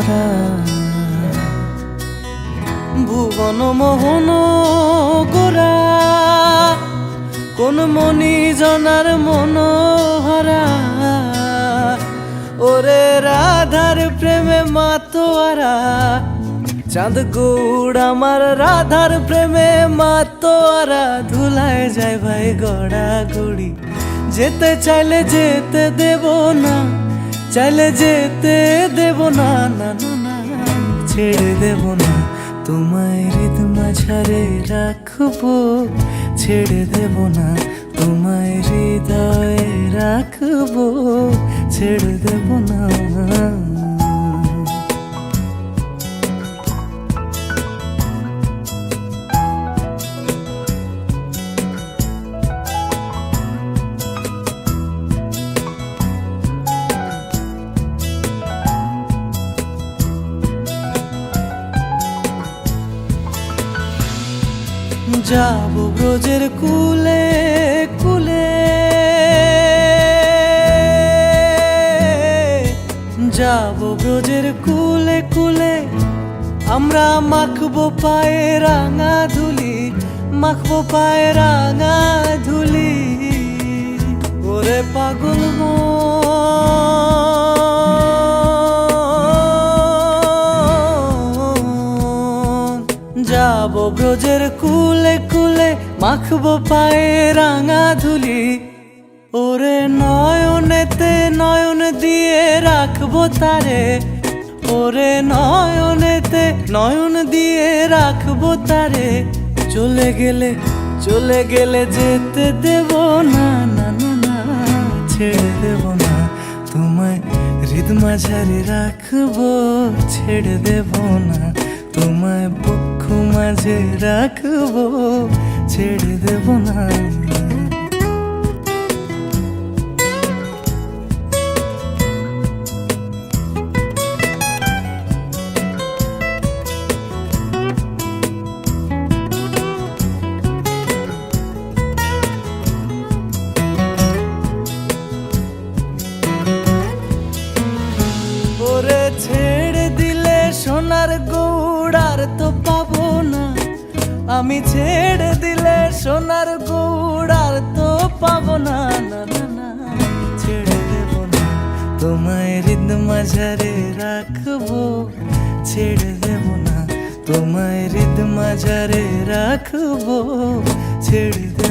হারা। ভুবন মোহন গোরা কোন মনি জনার মনোহরা। ওরে রাধার প্রেমে মাতোয়ারা, চাঁদ গৌড় আমার রাধার প্রেমে মাতোয়ারা। ধুলায় যায় ভাই গড়া গড়ি, যেতে চাইলে যেতে দেব না, চাইলে যেতে দেব না, না না না ছেড়ে দেব না। তোমায় হৃদ মাঝারে রাখবো, ছেড়ে দেব না। তোমায় হৃদয়ে রাখবো, ছেড়ে দেব না। যাবো ব্রজের কুলে কুলে, যাবো ব্রজের কুলে কুলে। আমরা মাখবো পায়ে রাঙা ধুলি, মাখবো পায়ে রাঙা ধুলি। ওরে পাগল যাবো ব্রজের কুলে কুলে, মাখবো পায়ে রাঙা ধুলি। ওরে নয়নেতে নয়ন দিয়ে রাখবো তারে, ওরে নয়নেতে নয়ন দিয়ে রাখবো তারে। চলে গেলে চলে গেলে যেতে দেব না, না না না ছেড়ে দেব না। তোমায় হৃদ মাঝারে রাখবো, ছেড়ে দেব না। তোমায় বক্ষ মাঝে রাখবো, ছেড়ে দেব না। ওরে ছেড়ে দিলে সোনার গৌড় আর তো পাবো না, আমি ছেড়ে দিলে সোনার গৌড় আর তো পাবো না, না না না ছেড়ে দেব না। তোমায় হৃদ মাঝারে রাখবো, ছেড়ে দেব না। তোমায় হৃদ মাঝারে রাখবো, ছেড়ে দেব